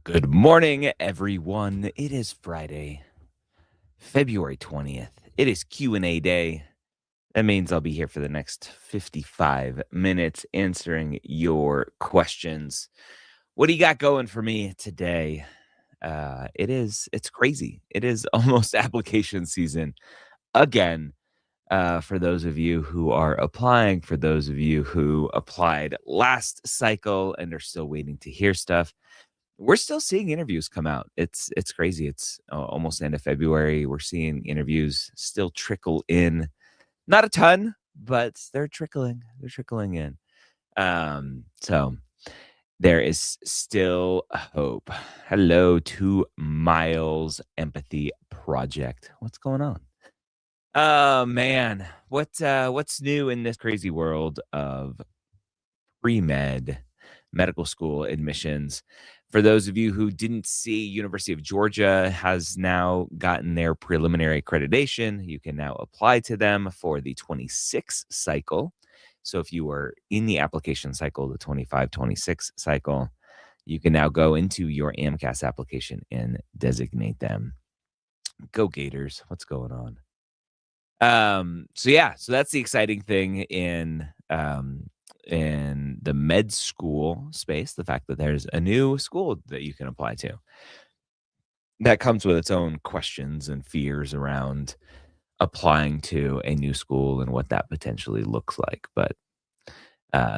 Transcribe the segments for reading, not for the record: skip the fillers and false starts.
Good morning, everyone. It is Friday, February 20th. It is Q&A day. That means I'll be here for the next 55 minutes answering your questions. What do you got going for me today? It's crazy. It is almost application season again. For those of you who are applying, for those of you who applied last cycle and are still waiting to hear stuff, we're still seeing interviews come out. It's crazy. It's almost end of February. We're seeing interviews still trickle in. Not a ton, but they're trickling. They're trickling in. So there is still hope. Hello to Miles Empathy Project. What's going on? Oh man, what's new in this crazy world of Premed medical school admissions? For those of you who didn't see, University of Georgia has now gotten their preliminary accreditation. You can now apply to them for the 26 cycle. So if you were in the application cycle, the 25-26 cycle, you can now go into your AMCAS application and designate them. Go Gators. What's going on? So that's the exciting thing in the med school space, the fact that there's a new school that you can apply to. That comes with its own questions and fears around applying to a new school and what that potentially looks like, but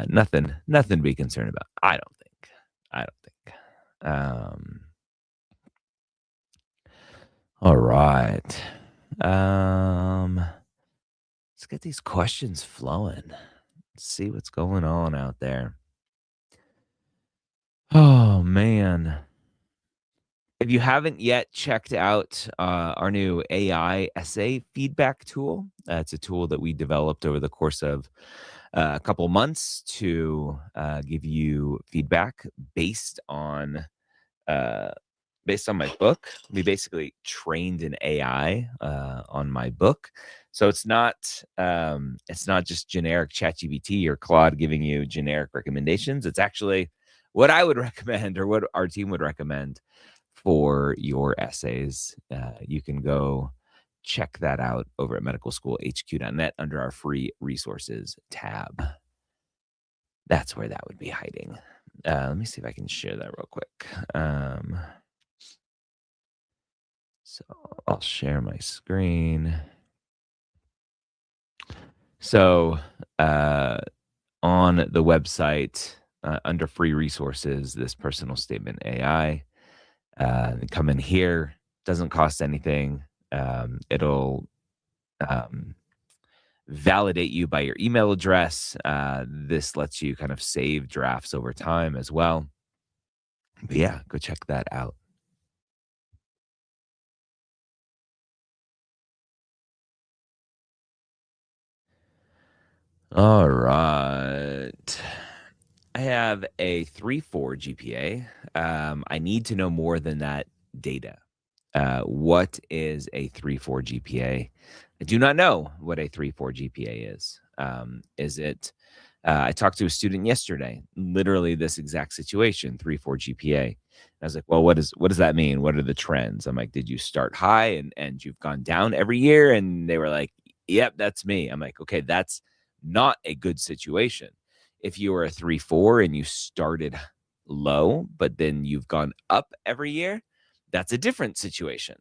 nothing to be concerned about. I don't think. All right. Let's get these questions flowing. Let's see what's going on out there. Oh man. If you haven't yet checked out our new AI essay feedback tool, it's a tool that we developed over the course of a couple months to give you feedback based on my book. We basically trained an AI on my book. So it's not just generic ChatGPT or Claude giving you generic recommendations. It's actually what I would recommend or what our team would recommend for your essays. You can go check that out over at medicalschoolhq.net under our free resources tab. That's where that would be hiding. Let me see if I can share that real quick. So I'll share my screen. So on the website, under free resources, this personal statement AI, come in here, doesn't cost anything. It'll validate you by your email address. This lets you kind of save drafts over time as well. But yeah, go check that out. All right. I have a 3.4 GPA. I need to know more than that data. What is a 3.4 GPA? I do not know what a 3.4 GPA is. Is it? I talked to a student yesterday, literally this exact situation, 3.4 GPA. I was like, well, what does that mean? What are the trends? I'm like, did you start high and you've gone down every year? And they were like, yep, that's me. I'm like, okay, that's not a good situation. If you were a 3.4 and you started low, but then you've gone up every year, that's a different situation.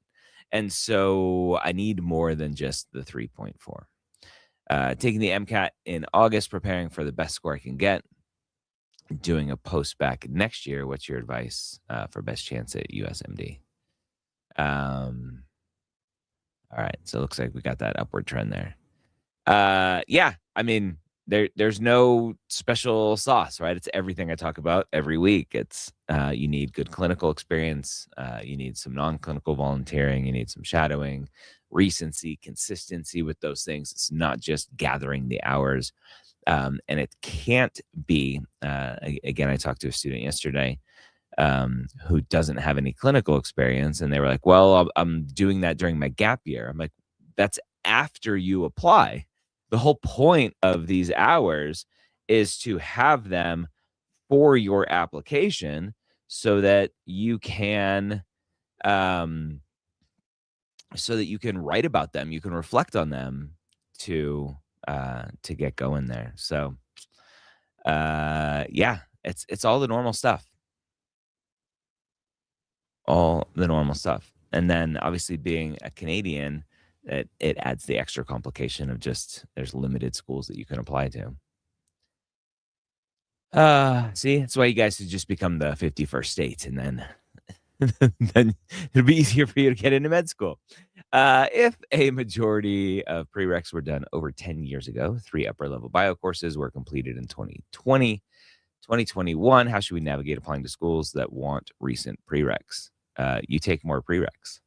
And so I need more than just the 3.4. Taking the MCAT in August, preparing for the best score I can get, doing a post-bac next year. What's your advice for best chance at USMD? All right, so it looks like we got that upward trend there. Yeah, I mean, there's no special sauce, right? It's everything I talk about every week. It's you need good clinical experience, you need some non-clinical volunteering, you need some shadowing, recency, consistency with those things. It's not just gathering the hours. And it can't be, again, I talked to a student yesterday who doesn't have any clinical experience. And they were like, well, I'm doing that during my gap year. I'm like, that's after you apply. The whole point of these hours is to have them for your application so that you can um, so that you can write about them, you can reflect on them to get going there. So yeah, it's all the normal stuff, all the normal stuff. And then obviously being a Canadian, it adds the extra complication of just there's limited schools that you can apply to. See, that's why you guys should just become the 51st state, and then then it'll be easier for you to get into med school. If a majority of prereqs were done over 10 years ago, 3 upper level bio courses were completed in 2020, 2021, how should we navigate applying to schools that want recent prereqs? You take more prereqs.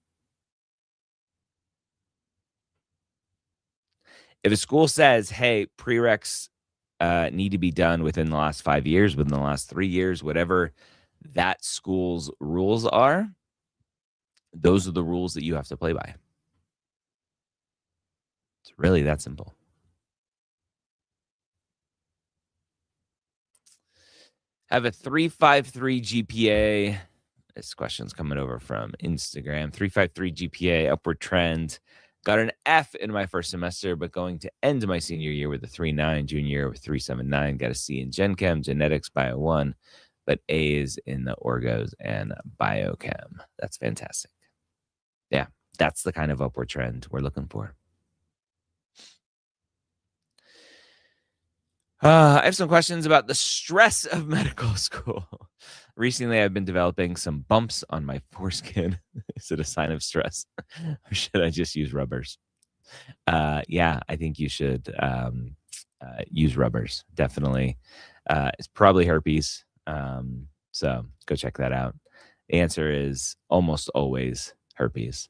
If a school says, hey, prereqs need to be done within the last 5 years, within the last 3 years, whatever that school's rules are, those are the rules that you have to play by. It's really that simple. Have a 3.53 GPA. This question's coming over from Instagram. 3.53 GPA, upward trend. Got an F in my first semester, but going to end my senior year with a 3.9, junior year with 3.79. Got a C in Gen Chem, Genetics, Bio 1, but A's in the Orgos and Biochem. That's fantastic. Yeah, that's the kind of upward trend we're looking for. I have some questions about the stress of medical school. Recently, I've been developing some bumps on my foreskin. Is it a sign of stress? Or should I just use rubbers? Yeah, I think you should use rubbers. Definitely. It's probably herpes. So go check that out. The answer is almost always herpes.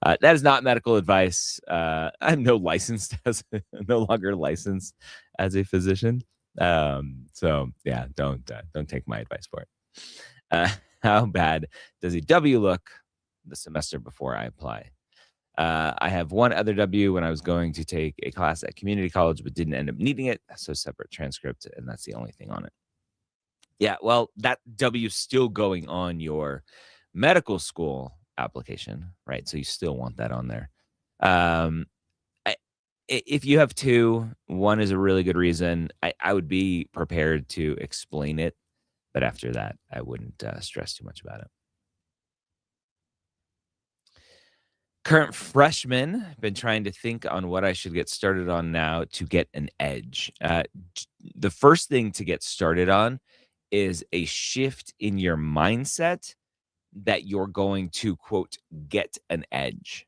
That is not medical advice. I'm no longer licensed as a physician. So yeah, don't take my advice for it. How bad does a W look the semester before I apply? I have one other W when I was going to take a class at community college, but didn't end up needing it. So separate transcript, and that's the only thing on it. Yeah, well, that W is still going on your medical school application, right? So you still want that on there. Um, if you have two, one is a really good reason. I would be prepared to explain it, but after that, I wouldn't stress too much about it. Current freshman, been trying to think on what I should get started on now to get an edge. The first thing to get started on is a shift in your mindset that you're going to, quote, get an edge.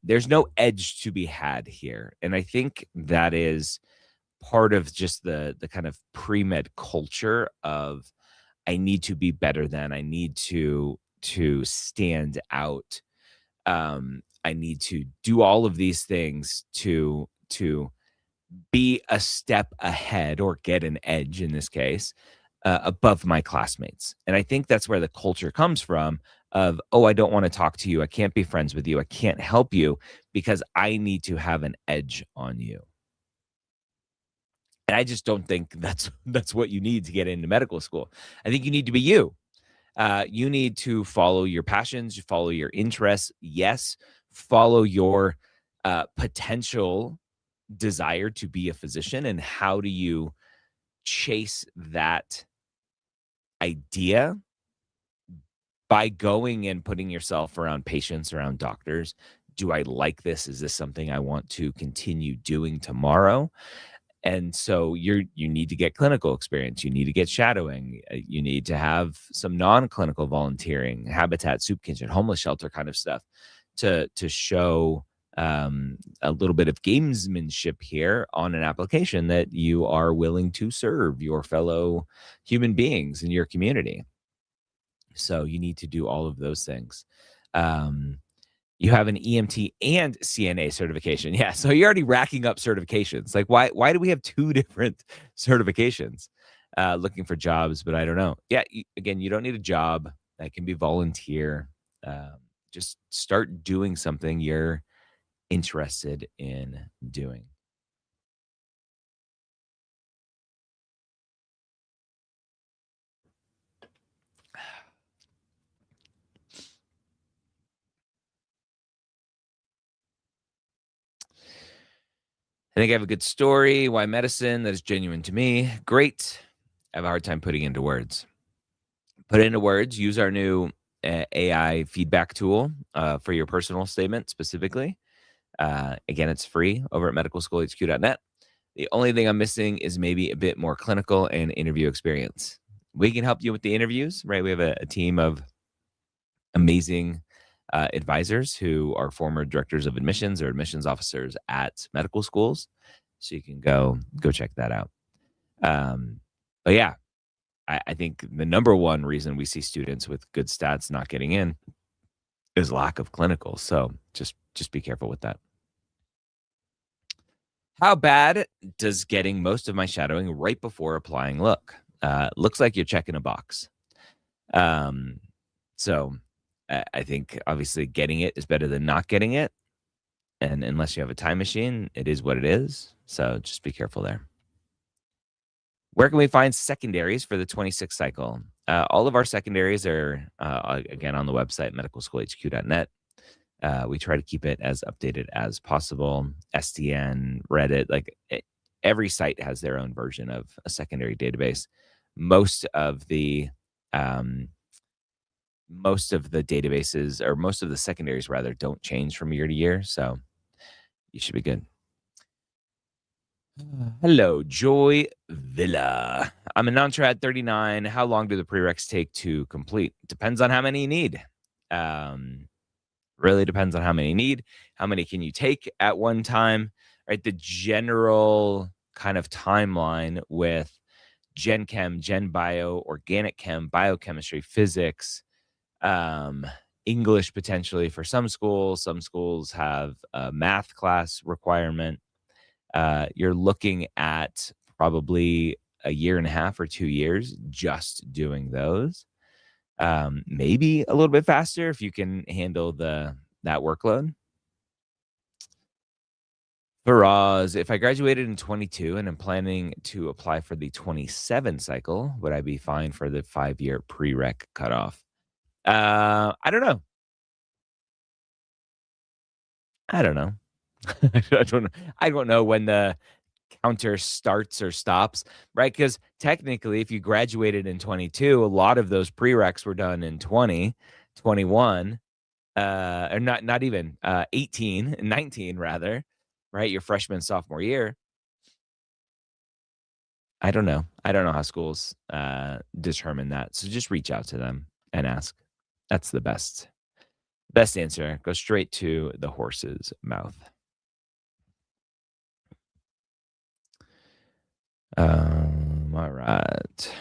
There's no edge to be had here. And I think that is part of just the kind of pre-med culture of I need to be better than, I need to stand out. I need to do all of these things to be a step ahead or get an edge in this case above my classmates. And I think that's where the culture comes from of, oh, I don't want to talk to you. I can't be friends with you. I can't help you because I need to have an edge on you. And I just don't think that's what you need to get into medical school. I think you need to be you. You need to follow your passions, follow your interests. Yes, follow your potential desire to be a physician. And how do you chase that idea? By going and putting yourself around patients, around doctors. Do I like this? Is this something I want to continue doing tomorrow? And so you need to get clinical experience. You need to get shadowing. You need to have some non-clinical volunteering, habitat, soup kitchen, homeless shelter kind of stuff to show a little bit of gamesmanship here on an application that you are willing to serve your fellow human beings in your community. So you need to do all of those things. You have an EMT and CNA certification. Yeah, so you're already racking up certifications. Like, why do we have two different certifications? Looking for jobs, but I don't know. Yeah, again, you don't need a job. That can be volunteer. Just start doing something you're interested in doing. I think I have a good story. Why medicine that is genuine to me? Great. I have a hard time putting into words. Put it into words. Use our new AI feedback tool for your personal statement specifically. Again, it's free over at medicalschoolhq.net. The only thing I'm missing is maybe a bit more clinical and interview experience. We can help you with the interviews, right? We have a team of amazing advisors who are former directors of admissions or admissions officers at medical schools. So you can go check that out. But yeah, I think the number one reason we see students with good stats not getting in is lack of clinical. So just be careful with that. How bad does getting most of my shadowing right before applying look? Looks like you're checking a box. Um, so I think obviously getting it is better than not getting it. And unless you have a time machine, it is what it is. So just be careful there. Where can we find secondaries for the 26 cycle? All of our secondaries are, again, on the website, medicalschoolhq.net. We try to keep it as updated as possible. SDN, Reddit, every site has their own version of a secondary database. Um, most of the databases, or most of the secondaries rather, don't change from year to year. So you should be good. Hello, Joy Villa. I'm a non-trad 39. How long do the prereqs take to complete? Depends on how many you need. Really depends on how many you need. How many can you take at one time? Right. The general kind of timeline with Gen Chem, Gen Bio, Organic Chem, Biochemistry, Physics, English potentially for some schools. Some schools have a math class requirement. You're looking at probably a year and a half or 2 years just doing those. Maybe a little bit faster if you can handle that workload. Faraz, if I graduated in 22 and I'm planning to apply for the 27 cycle, would I be fine for the 5-year prereq cutoff? I don't know. I don't know. I don't know when the counter starts or stops, right? Because technically, if you graduated in 22, a lot of those prereqs were done in 20, 21, or not even 18, 19 rather, right? Your freshman, sophomore year. I don't know. I don't know how schools determine that. So just reach out to them and ask. That's the best answer. Go straight to the horse's mouth. All right.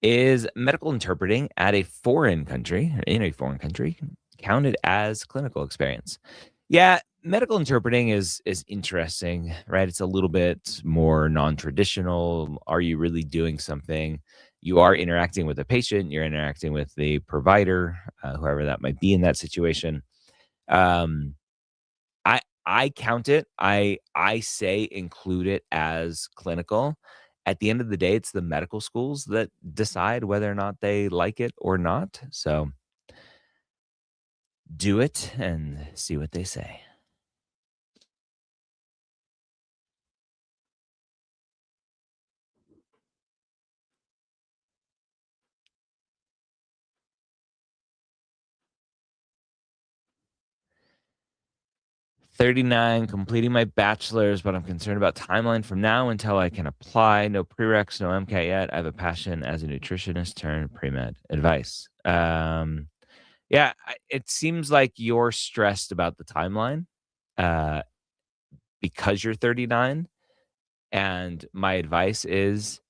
Is medical interpreting at a foreign country, in a foreign country, counted as clinical experience? Yeah, medical interpreting is interesting, right? It's a little bit more non-traditional. Are you really doing something? You are interacting with a patient, you're interacting with the provider, whoever that might be in that situation. Um, I count it. I say include it as clinical. At the end of the day, it's the medical schools that decide whether or not they like it or not. So do it and see what they say. "39, completing my bachelor's, but I'm concerned about timeline from now until I can apply. No prereqs, no MCAT yet. I have a passion as a nutritionist turned pre-med. Advice." Yeah, it seems like you're stressed about the timeline, uh, because you're 39, and my advice is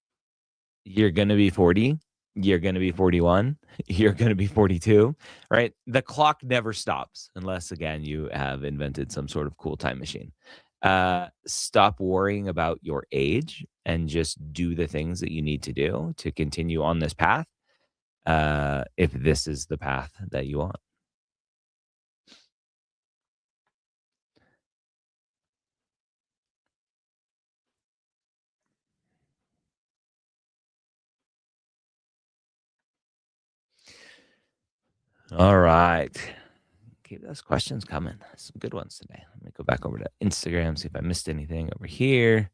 you're gonna be 40, you're gonna be 41, you're gonna be 42, right? The clock never stops unless, again, you have invented some sort of cool time machine. Stop worrying about your age and just do the things that you need to do to continue on this path, if this is the path that you want. All right. Keep those questions coming. Some good ones today. Let me go back over to Instagram, see if I missed anything over here.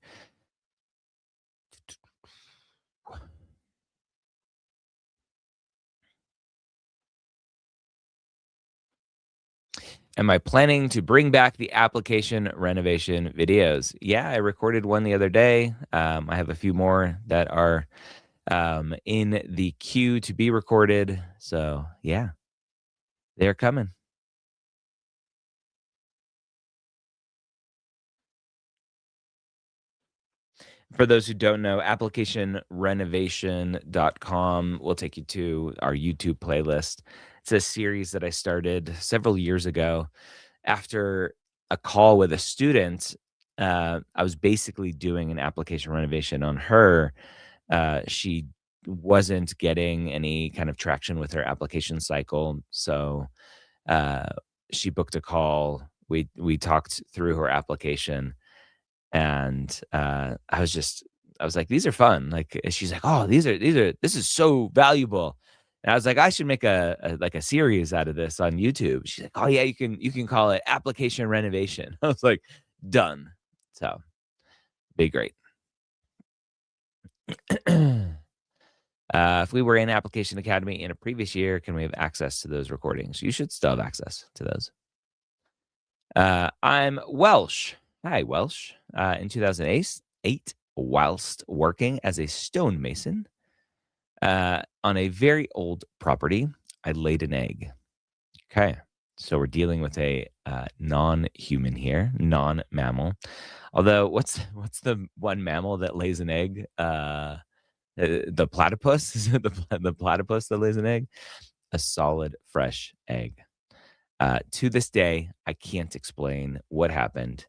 Am I planning to bring back the application renovation videos? Yeah, I recorded one the other day. I have a few more that are in the queue to be recorded. So, yeah, they're coming. For those who don't know, applicationrenovation.com will take you to our YouTube playlist. It's a series that I started several years ago after a call with a student. I was basically doing an application renovation on her. She wasn't getting any kind of traction with her application cycle. So uh, she booked a call. We talked through her application, and I was like, "These are fun." Like, she's like, "Oh, this is so valuable." And I was like, "I should make like a series out of this on YouTube." She's like, "Oh yeah, you can call it application renovation." I was like, "Done." So, be great. If we were in Application Academy in a previous year, can we have access to those recordings? You should still have access to those. I'm Welsh. Hi, Welsh. In 2008, whilst working as a stonemason on a very old property, I laid an egg. Okay. So we're dealing with a non-human here, non-mammal. Although, what's the one mammal that lays an egg? The platypus? Is it the platypus that lays an egg? A solid, fresh egg. To this day, I can't explain what happened.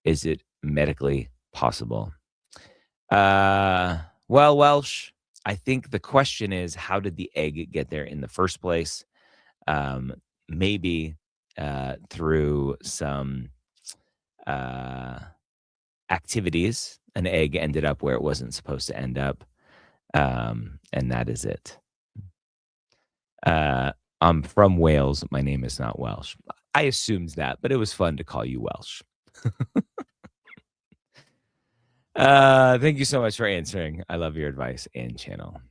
Is it medically possible? Well, Welsh, I think the question is, how did the egg get there in the first place? Um, Maybe through some uh, activities, an egg ended up where it wasn't supposed to end up. And that is it. Uh, I'm from Wales. My name is not Welsh. I assumed that, but it was fun to call you Welsh. Thank you so much for answering. I love your advice and channel.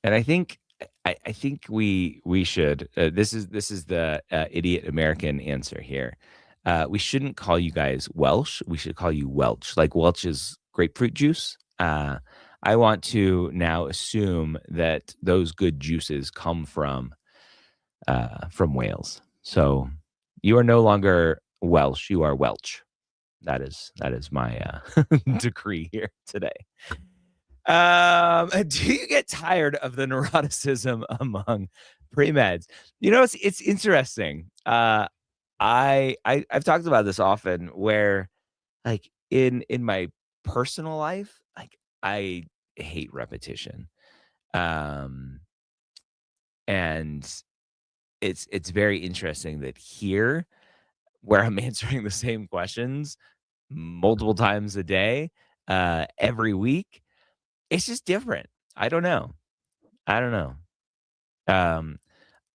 And I think we should. This is the idiot American answer here. We shouldn't call you guys Welsh. We should call you Welch, like Welch's grapefruit juice. I want to now assume that those good juices come from Wales. So you are no longer Welsh. You are Welch. That is my decree here today. Do you get tired of the neuroticism among pre-meds? It's interesting. I've talked about this often where like in my personal life, like I hate repetition. Um and it's very interesting that here where I'm answering the same questions multiple times a day, every week, it's just different. I don't know. I don't know. Um,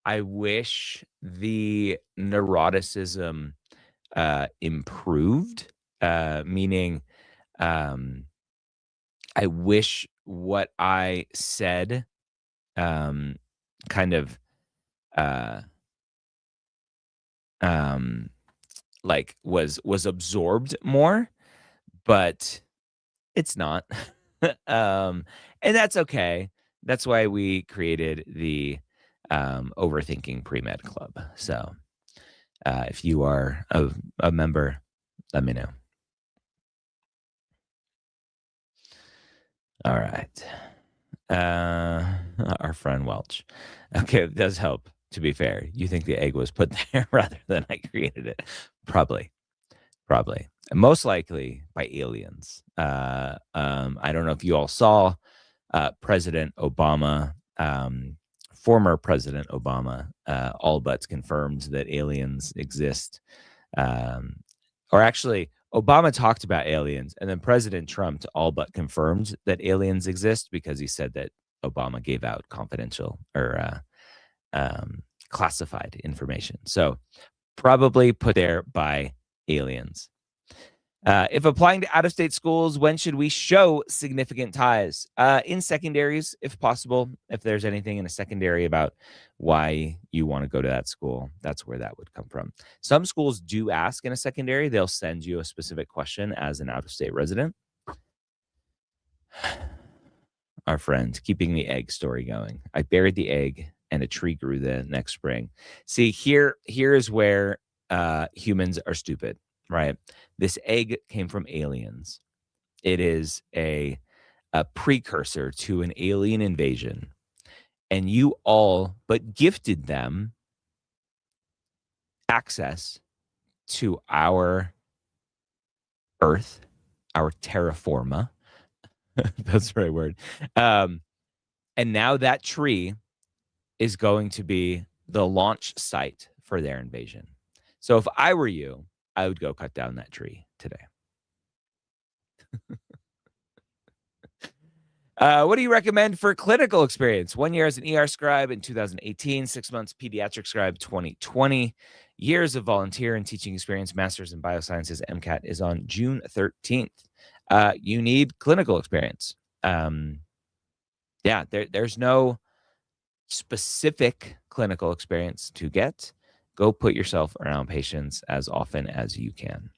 I wish the neuroticism, improved, meaning, um, I wish what I said, um, kind of, uh, um, like was absorbed more, but it's not. And that's okay. That's why we created the Overthinking Pre-Med Club. So if you are a member, let me know. All right. Our friend Welch. Okay, it does help, to be fair. You think the egg was put there rather than I created it. Probably. Probably. Most likely by aliens. I don't know if you all saw President Obama, former President Obama, all but confirmed that aliens exist. Um, or actually, Obama talked about aliens, and then President Trump all but confirmed that aliens exist because he said that Obama gave out confidential or classified information. So probably put there by aliens. If applying to out-of-state schools, when should we show significant ties? In secondaries, if possible. If there's anything in a secondary about why you want to go to that school, that's where that would come from. Some schools do ask in a secondary. They'll send you a specific question as an out-of-state resident. Our friend, keeping the egg story going. I buried the egg and a tree grew the next spring. See, here is where humans are stupid, right? This egg came from aliens. It is a precursor to an alien invasion. And you all but gifted them access to our Earth, our terra firma. That's the right word. And now that tree is going to be the launch site for their invasion. So if I were you, I would go cut down that tree today. What do you recommend for clinical experience? 1 year as an ER scribe in 2018, 6 months pediatric scribe 2020, years of volunteer and teaching experience, master's in biosciences, MCAT is on June 13th. You need clinical experience. There's no specific clinical experience to get. Go put yourself around patients as often as you can.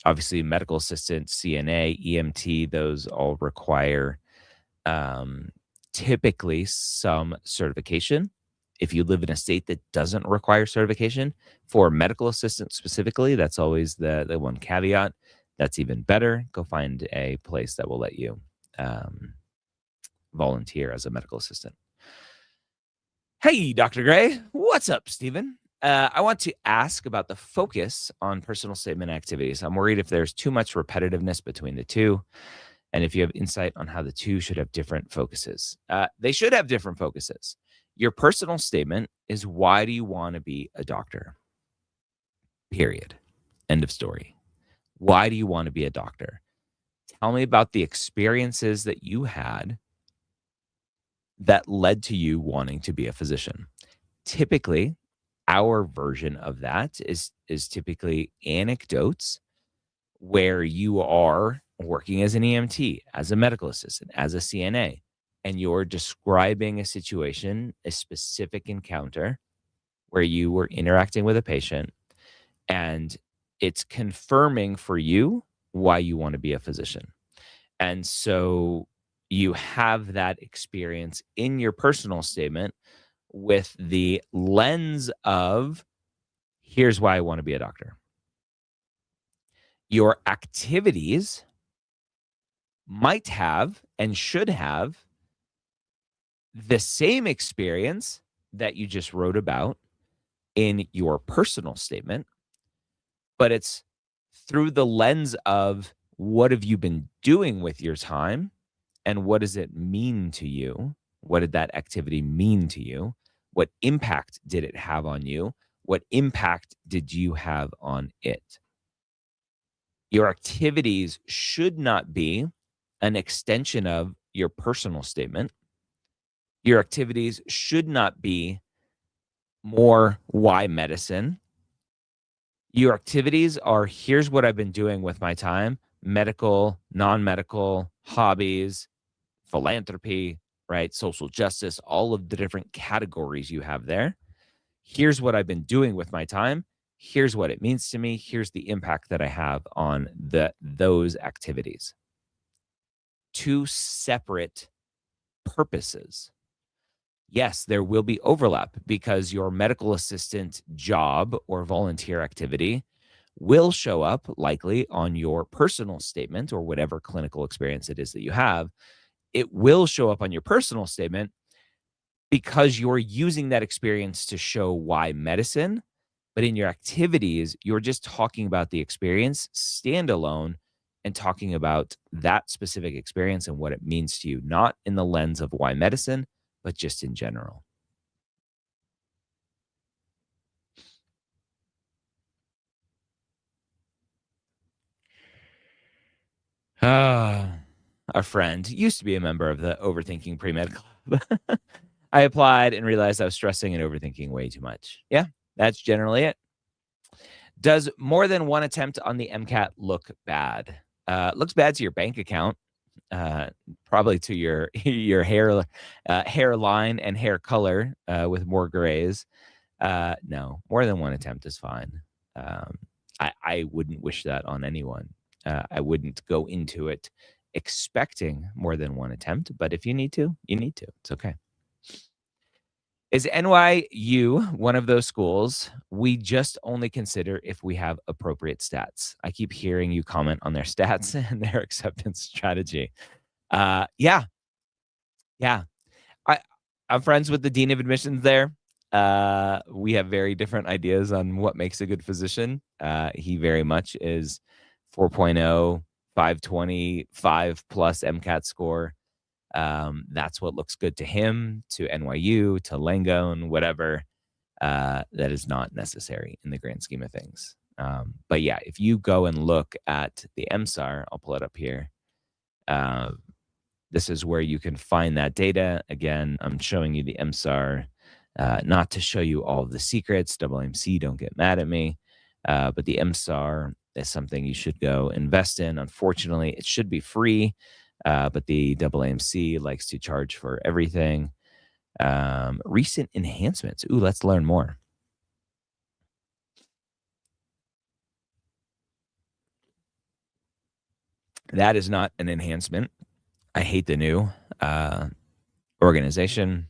Obviously, medical assistant, CNA, EMT, those all require typically some certification. If you live in a state that doesn't require certification, for medical assistant specifically, that's always the one caveat. That's even better. Go find a place that will let you volunteer as a medical assistant. Hey, Dr. Gray. What's up, Stephen? I want to ask about the focus on personal statement activities. I'm worried if there's too much repetitiveness between the two, and if you have insight on how the two should have different focuses. They should have different focuses. Your personal statement is, why do you want to be a doctor? Period. End of story. Why do you want to be a doctor? Tell me about the experiences that you had that led to you wanting to be a physician. Typically, our version of that is typically anecdotes where you are working as an EMT, as a medical assistant, as a CNA, and you're describing a situation, a specific encounter where you were interacting with a patient, and it's confirming for you why you want to be a physician. And so you have that experience in your personal statement with the lens of, here's why I want to be a doctor. Your activities might have and should have the same experience that you just wrote about in your personal statement, but it's through the lens of, what have you been doing with your time and what does it mean to you? What did that activity mean to you? What impact did it have on you? What impact did you have on it? Your activities should not be an extension of your personal statement. Your activities should not be more why medicine. Your activities are, here's what I've been doing with my time: medical, non-medical, hobbies, philanthropy, right? Social justice, all of the different categories you have there. Here's what I've been doing with my time. Here's what it means to me. Here's the impact that I have on those activities. Two separate purposes. Yes, there will be overlap because your medical assistant job or volunteer activity will show up likely on your personal statement or whatever clinical experience it is that you have. It will show up on your personal statement because you're using that experience to show why medicine. But in your activities, you're just talking about the experience standalone and talking about that specific experience and what it means to you, not in the lens of why medicine, but just in general. A friend used to be a member of the overthinking pre-med club. I applied and realized I was stressing and overthinking way too much. Yeah, that's generally it. Does more than one attempt on the MCAT look bad? Looks bad to your bank account, uh, probably to your your hairline and hair color with more grays. No, more than one attempt is fine. Um, I wouldn't wish that on anyone. I wouldn't go into it expecting more than one attempt, but if you need to, you need to. It's okay. Is NYU one of those schools we just only consider if we have appropriate stats? I keep hearing you comment on their stats and their acceptance strategy. Yeah, yeah. I I'm friends with the dean of admissions there. We have very different ideas on what makes a good physician. He very much is 4.0, 520, 5 plus MCAT score. That's what looks good to him, to NYU, to Langone, whatever. That is not necessary in the grand scheme of things. But yeah, if you go and look at the MSAR, I'll pull it up here. This is where you can find that data. Again, I'm showing you the MSAR, not to show you all of the secrets. AAMC, don't get mad at me. But the MSAR is something you should go invest in. Unfortunately, it should be free, but the AAMC likes to charge for everything. Recent enhancements. Ooh, let's learn more. That is not an enhancement. I hate the new organization.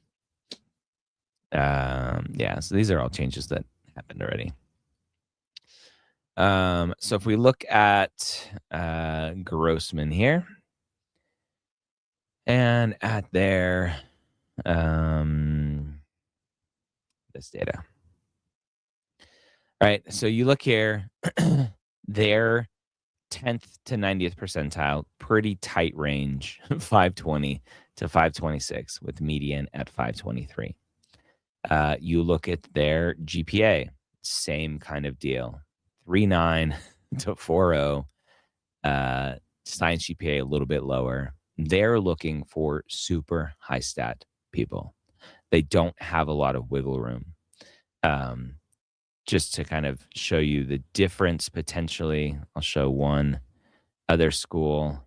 Yeah, so these are all changes that happened already. So if we look at Grossman here and at their this data. All right, so you look here, their 10th to 90th percentile, pretty tight range, 520 to 526 with median at 523. You look at their GPA, same kind of deal, 3.9 to 4.0. Science GPA a little bit lower. They're looking for super high stat people. They don't have a lot of wiggle room. Just to kind of show you the difference potentially, I'll show one other school.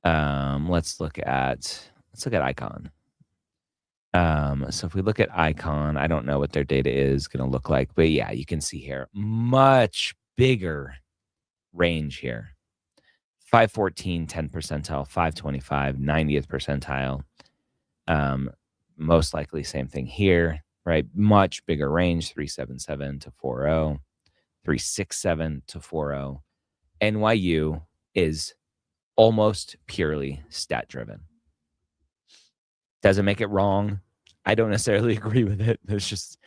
Let's look at Icon. So if we look at Icon, I don't know what their data is going to look like, but yeah, you can see here much bigger range here. 514, 10 percentile, 525, 90th percentile. Most likely same thing here, right? Much bigger range, 377 to 40, 367 to 40. NYU is almost purely stat driven. Doesn't make it wrong. I don't necessarily agree with it. It's just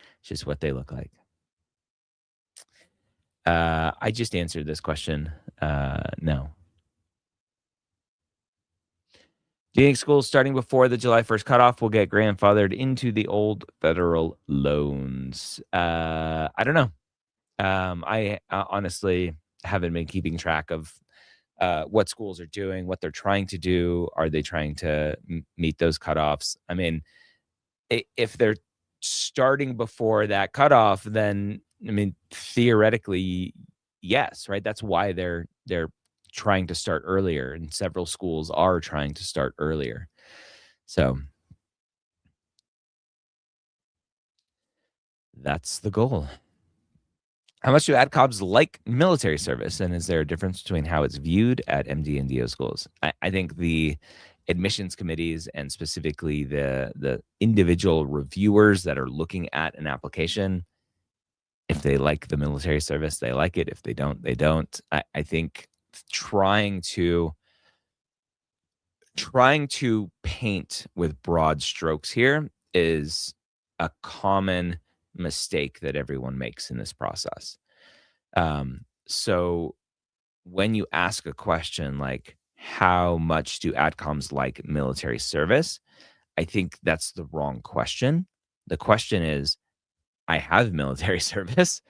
what they look like. I just answered this question. No. Do you think schools starting before the July 1st cutoff will get grandfathered into the old federal loans? I don't know. I honestly haven't been keeping track of what schools are doing, what they're trying to do. Are they trying to meet those cutoffs? I mean, if they're starting before that cutoff, then I mean, theoretically, yes, right? That's why they're trying to start earlier, and several schools are trying to start earlier. So that's the goal. How much do AdComs like military service, and is there a difference between how it's viewed at MD and DO schools? I think the admissions committees and specifically the individual reviewers that are looking at an application, if they like the military service, they like it. If they don't, they don't. I think trying to paint with broad strokes here is a common mistake that everyone makes in this process. So when you ask a question like, how much do AdComs like military service? I think that's the wrong question. The question is, I have military service.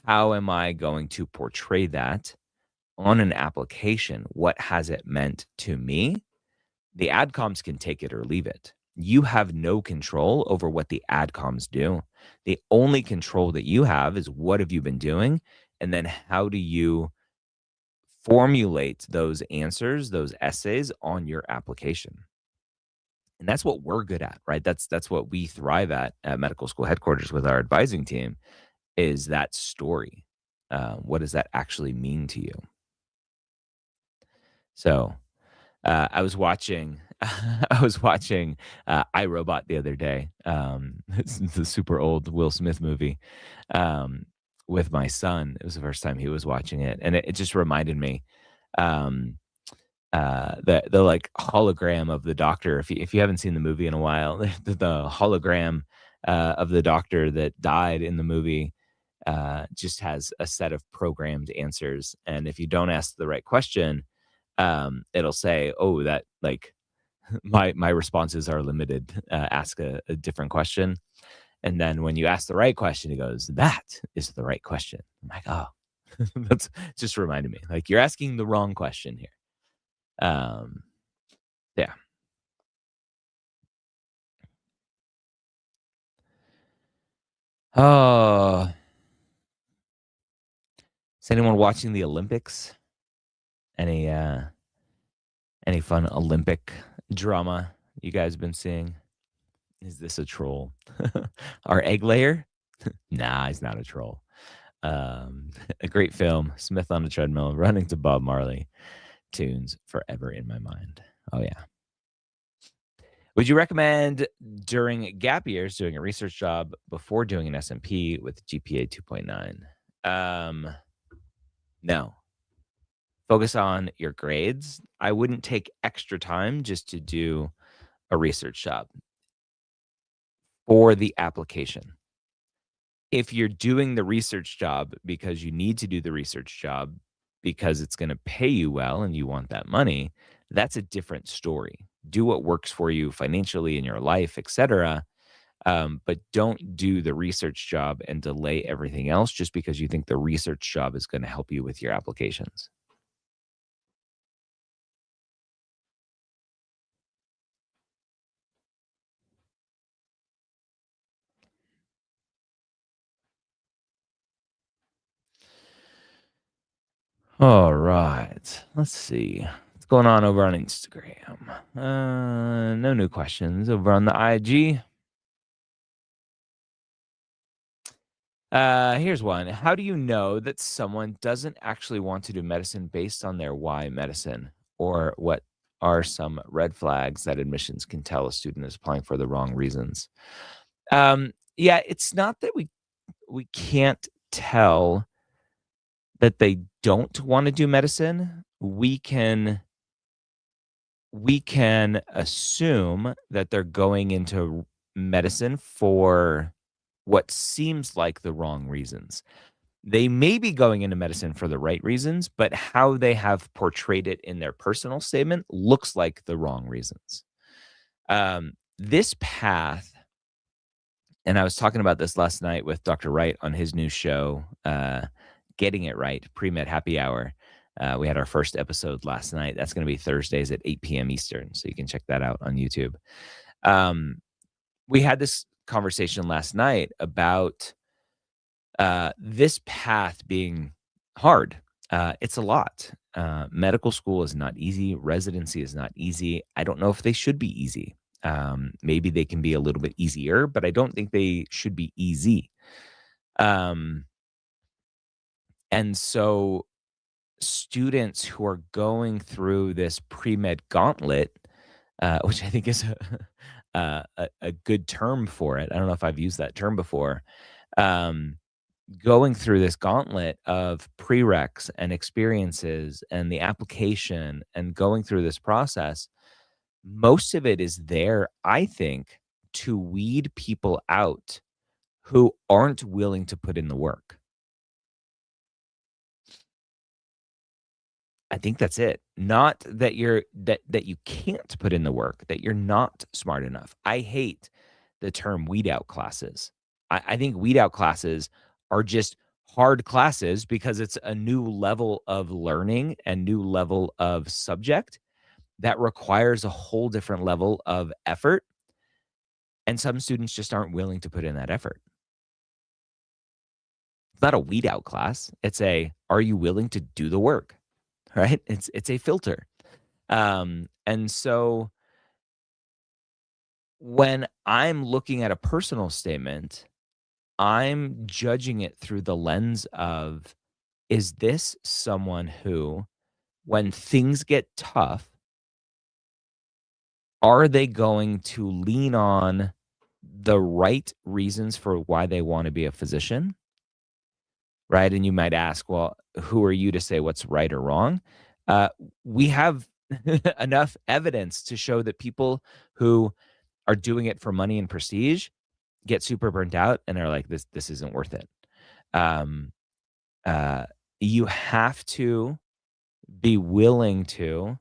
How am I going to portray that on an application, what has it meant to me? The adcoms can take it or leave it. You have no control over what the adcoms do. The only control that you have is what have you been doing? And then how do you formulate those answers, those essays on your application? And that's what we're good at, right? That's what we thrive at medical school headquarters with our advising team is that story. What does that actually mean to you? So I was watching I was watching, iRobot the other day, it's the super old Will Smith movie, um, with my son. It was the first time he was watching it, and it just reminded me, um, the, like, hologram of the doctor. If you haven't seen the movie in a while, the hologram, of the doctor that died in the movie, just has a set of programmed answers, and if you don't ask the right question, it'll say, "Oh, that like my responses are limited. Ask a different question." And then when you ask the right question, it goes, "That is the right question." I'm like, "Oh," that's just reminded me. Like you're asking the wrong question here. Um, yeah. Oh, is anyone watching the Olympics? Any any fun Olympic drama you guys been seeing? Is this a troll? Our egg layer? Nah, he's not a troll. A great film, Smith on a treadmill, running to Bob Marley tunes forever in my mind. Oh yeah. Would you recommend during gap years doing a research job before doing an SMP with GPA 2.9? No. Focus on your grades. I wouldn't take extra time just to do a research job for the application. If you're doing the research job because you need to do the research job because it's gonna pay you well and you want that money, that's a different story. Do what works for you financially in your life, etcetera, but don't do the research job and delay everything else just because you think the research job is gonna help you with your applications. Alright, let's see. What's going on over on Instagram? No new questions over on the IG. Here's one. How do you know that someone doesn't actually want to do medicine based on their why medicine? Or what are some red flags that admissions can tell a student is applying for the wrong reasons? Yeah, it's not that we can't tell that they don't want to do medicine. We can assume that they're going into medicine for what seems like the wrong reasons. They may be going into medicine for the right reasons, but how they have portrayed it in their personal statement looks like the wrong reasons. This path, and I was talking about this last night with Dr. Wright on his new show, Getting It Right, Premed Happy Hour. We had our first episode last night. That's going to be Thursdays at 8 p.m. Eastern. So you can check that out on YouTube. Um, we had this conversation last night about this path being hard. It's a lot. Medical school is not easy. Residency is not easy. I don't know if they should be easy. Maybe they can be a little bit easier, but I don't think they should be easy. Um, and so students who are going through this pre-med gauntlet, which I think is a good term for it. I don't know if I've used that term before. Um, Going through this gauntlet of prereqs and experiences and the application and going through this process, most of it is there, I think, to weed people out who aren't willing to put in the work. I think that's it. Not that that you can't put in the work, that you're not smart enough. I hate the term weed out classes. I think weed out classes are just hard classes because it's a new level of learning and new level of subject that requires a whole different level of effort, and some students just aren't willing to put in that effort. It's not a weed out class. It's a, are you willing to do the work? Right? It's a filter. And so when I'm looking at a personal statement, I'm judging it through the lens of, is this someone who, when things get tough, are they going to lean on the right reasons for why they want to be a physician? Right? And you might ask, well, who are you to say what's right or wrong? We have enough evidence to show that people who are doing it for money and prestige get super burnt out and are like, this isn't worth it. Um, uh, you have to be willing to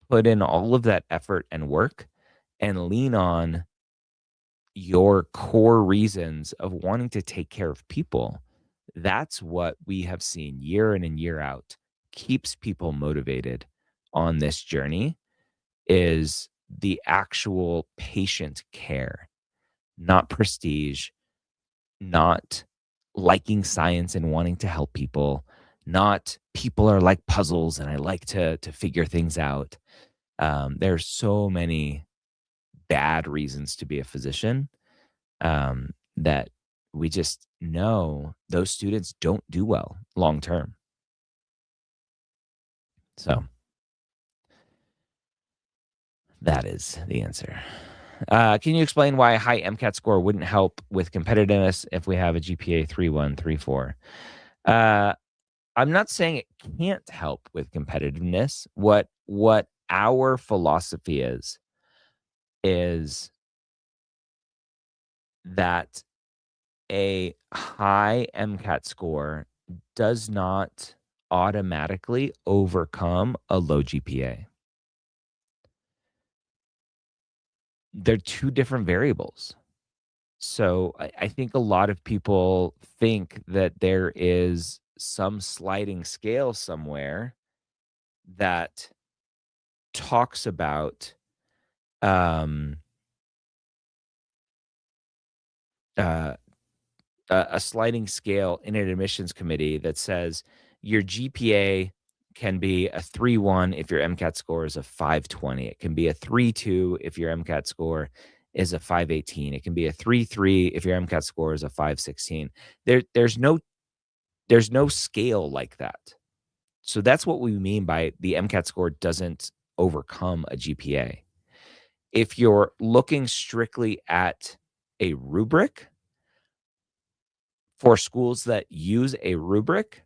put in all of that effort and work and lean on your core reasons of wanting to take care of people. That's what we have seen year in and year out keeps people motivated on this journey, is the actual patient care, not prestige, not liking science and wanting to help people, not people are like puzzles and I like to figure things out. There's so many bad reasons to be a physician, that we just know those students don't do well long term. So that is the answer. Can you explain why a high MCAT score wouldn't help with competitiveness if we have a GPA 3.1, 3.4? I'm not saying it can't help with competitiveness. What our philosophy is that a high MCAT score does not automatically overcome a low GPA. They're two different variables. So I think a lot of people think that there is some sliding scale somewhere that talks about um, uh, a sliding scale in an admissions committee that says your GPA can be a 3.1 if your MCAT score is a 5.20. It can be a 3.2 if your MCAT score is a 5.18. It can be a 3.3 if your MCAT score is a 5.16. There's no scale like that. So that's what we mean by the MCAT score doesn't overcome a GPA. If you're looking strictly at a rubric, for schools that use a rubric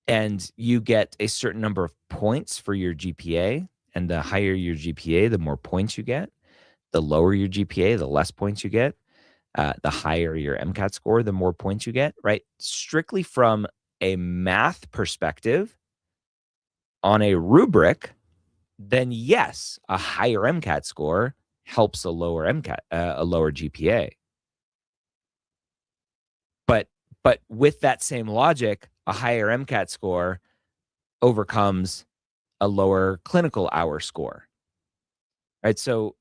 and you get a certain number of points for your GPA, and the higher your GPA, the more points you get. The lower your GPA, the less points you get. The higher your MCAT score, the more points you get, right? Strictly from a math perspective on a rubric, then yes, a higher MCAT score helps a lower a lower GPA. But with that same logic, a higher MCAT score overcomes a lower clinical hour score, right? So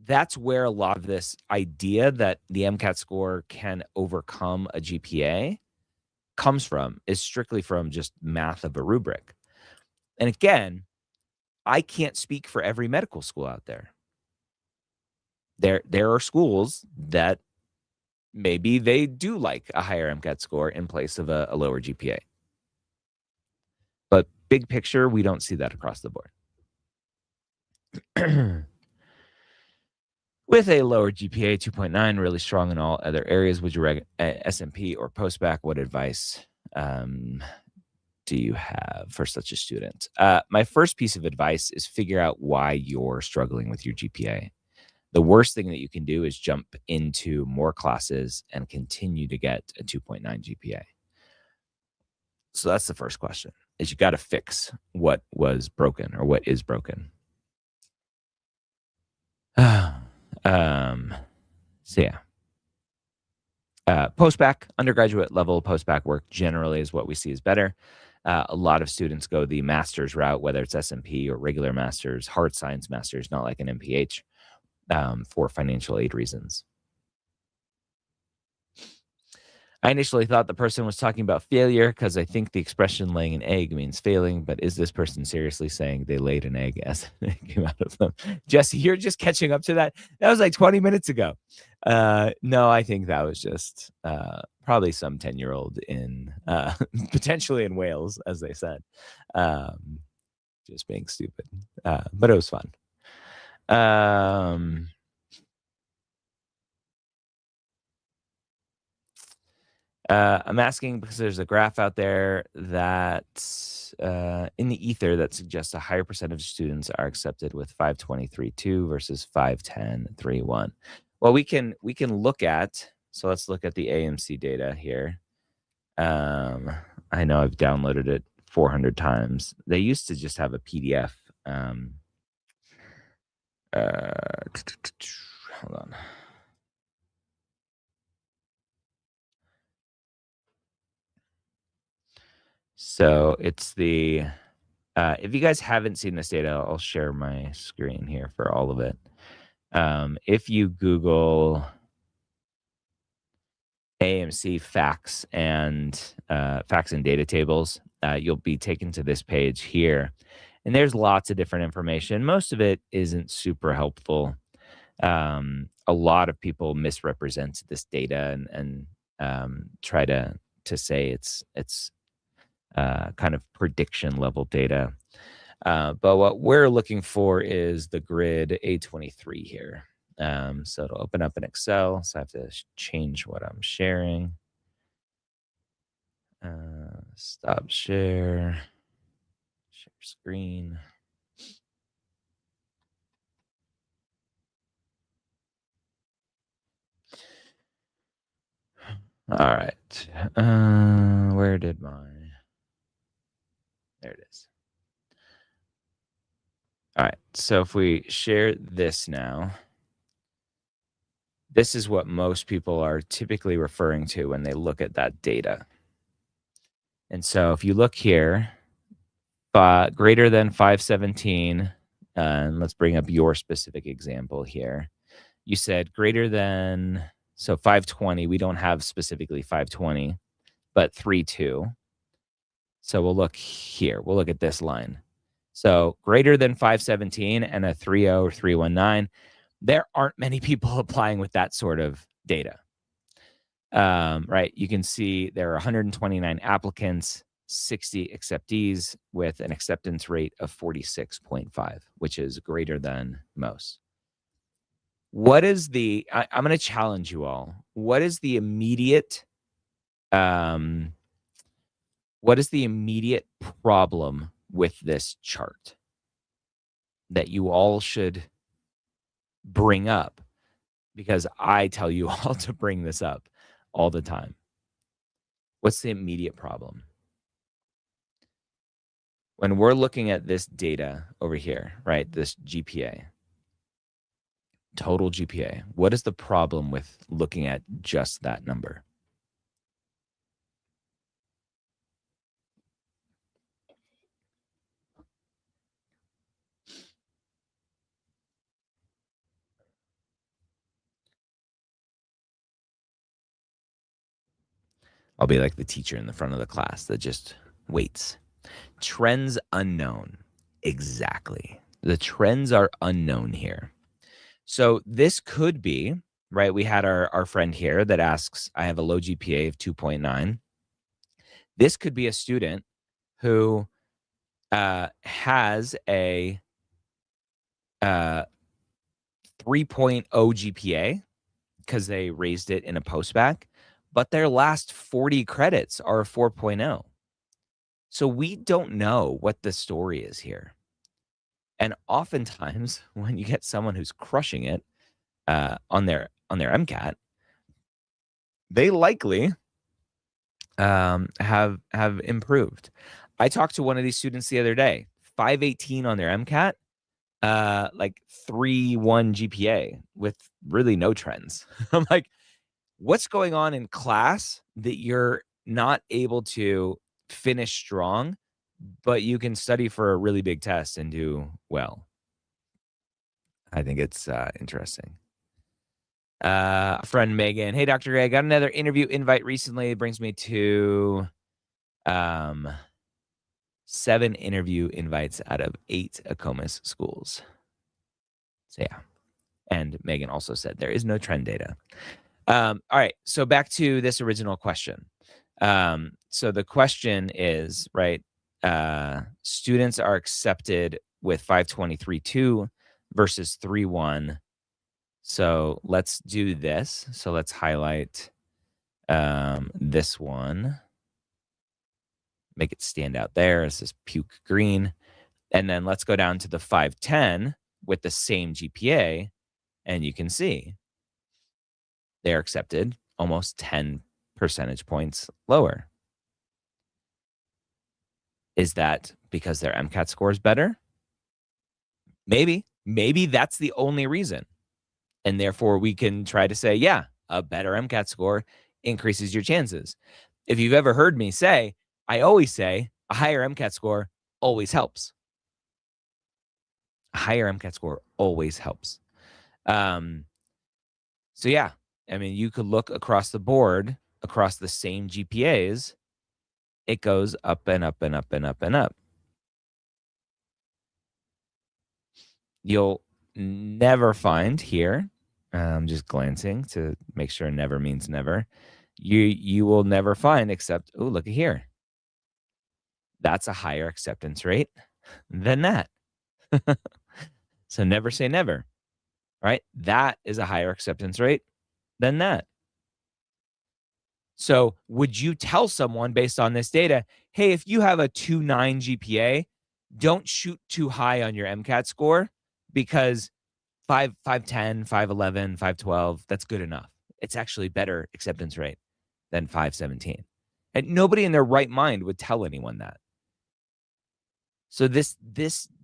that's where a lot of this idea that the MCAT score can overcome a GPA comes from, is strictly from just math of a rubric. And again, I can't speak for every medical school out there. There are schools that maybe they do like a higher MCAT score in place of a lower GPA. But big picture, we don't see that across the board. With a lower GPA, 2.9, really strong in all other areas, would you recommend SMP or post-bac? What advice do you have for such a student? My first piece of advice is figure out why you're struggling with your GPA. The worst thing that you can do is jump into more classes and continue to get a 2.9 GPA. So that's the first question, is you got to fix what was broken or what is broken. So yeah. Post-bac, undergraduate level post-bac work generally is what we see is better. A lot of students go the master's route, whether it's SMP or regular master's, hard science master's, not like an MPH, for financial aid reasons. I initially thought the person was talking about failure because I think the expression laying an egg means failing, but is this person seriously saying they laid an egg as it came out of them? Jesse, you're just catching up to that. That was like 20 minutes ago. No, I think that was just probably some 10-year-old in potentially in Wales, as they said, just being stupid. But it was fun. I'm asking because there's a graph out there that in the ether that suggests a higher percentage of students are accepted with 523.2 versus 510.31. Well, we can look at, so let's look at the AMC data here. I know I've downloaded it 400 times. They used to just have a PDF. Hold on. So it's the, if you guys haven't seen this data, I'll share my screen here for all of it. If you Google AMC facts and data tables, you'll be taken to this page here. And there's lots of different information. Most of it isn't super helpful. A lot of people misrepresent this data and try to say it's kind of prediction level data. But what we're looking for is the grid A23 here. So it'll open up in Excel. So I have to change what I'm sharing. Stop share. Share screen. All right. Where did my... There it is. All right. So if we share this now, this is what most people are typically referring to when they look at that data. And so if you look here, greater than 517, and let's bring up your specific example here. You said greater than, so 520, we don't have specifically 520, but 32. So we'll look here. We'll look at this line. So greater than 517 and a 30 or 319, there aren't many people applying with that sort of data. Right. You can see there are 129 applicants, 60 acceptees with an acceptance rate of 46.5, which is greater than most. What is the, I'm going to challenge you all. What is the immediate, problem with this chart that you all should bring up? Because I tell you all to bring this up all the time. What's the immediate problem? When we're looking at this data over here, right, this GPA, total GPA, what is the problem with looking at just that number? I'll be like the teacher in the front of the class that just waits. Trends unknown. Exactly. The trends are unknown here. So this could be, right? We had our friend here that asks, I have a low GPA of 2.9. This could be a student who has a 3.0 GPA because they raised it in a post-bac, but their last 40 credits are a 4.0. So we don't know what the story is here. And oftentimes when you get someone who's crushing it on their MCAT, they likely have improved. I talked to one of these students the other day, 518 on their MCAT, like 3.1 GPA with really no trends. I'm like, what's going on in class that you're not able to finish strong, but you can study for a really big test and do well? I think it's interesting. Friend Megan, hey Dr. Gray, I got another interview invite recently. It brings me to 7 interview invites out of 8 ACOMAS schools. So yeah. And Megan also said there is no trend data. All right. So back to this original question. So the question is, right, students are accepted with 523.2 versus 3.1. So let's do this. So let's highlight this one. Make it stand out there. It's this puke green. And then let's go down to the 510 with the same GPA. And you can see they're accepted almost 10 percentage points lower. Is that because their MCAT score is better? Maybe. Maybe that's the only reason. And therefore, we can try to say, yeah, a better MCAT score increases your chances. If you've ever heard me say, I always say a higher MCAT score always helps. A higher MCAT score always helps. So yeah, I mean, you could look across the board, across the same GPAs, it goes up and up and up and up and up. You'll never find here, I'm just glancing to make sure never means never. You will never find except, oh, look at here. That's a higher acceptance rate than that. So never say never, right? That is a higher acceptance rate than that. So would you tell someone based on this data, hey, if you have a 2.9 GPA, don't shoot too high on your MCAT score because 510, 511, 512, that's good enough. It's actually better acceptance rate than 517. And nobody in their right mind would tell anyone that. So this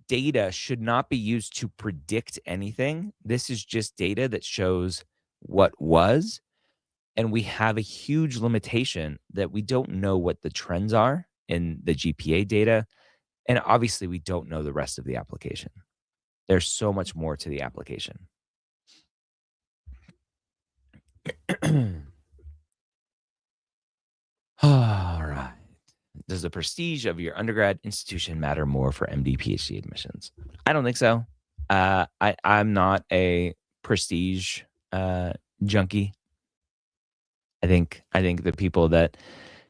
data should not be used to predict anything. This is just data that shows what was. And we have a huge limitation that we don't know what the trends are in the GPA data. And obviously, we don't know the rest of the application. There's so much more to the application. All right. Does the prestige of your undergrad institution matter more for MD, PhD admissions? I don't think so. I'm not a prestige junkie. I think the people that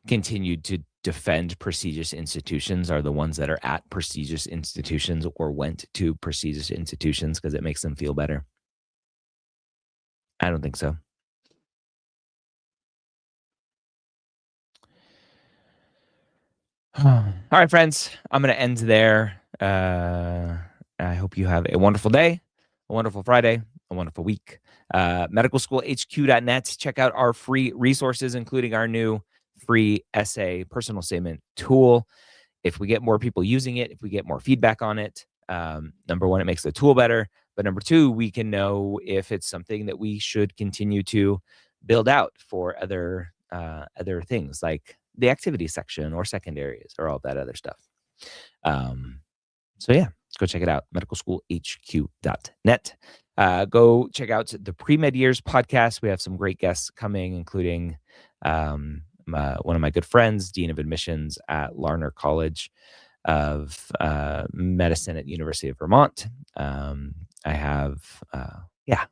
continue to defend prestigious institutions are the ones that are at prestigious institutions or went to prestigious institutions because it makes them feel better. I don't think so. All right, friends, I'm going to end there. I hope you have a wonderful day, a wonderful Friday, a wonderful week. Medicalschoolhq.net. Check out our free resources, including our new free essay personal statement tool. If we get more people using it, if we get more feedback on it, number one, it makes the tool better. But number two, we can know if it's something that we should continue to build out for other things like the activity section or secondaries or all that other stuff. So yeah, go check it out, medicalschoolhq.net. Go check out the Premed Years podcast. We have some great guests coming, including one of my good friends, Dean of Admissions at Larner College of Medicine at University of Vermont. I have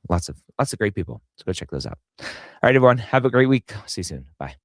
lots of great people. So go check those out. All right, everyone, have a great week. See you soon. Bye.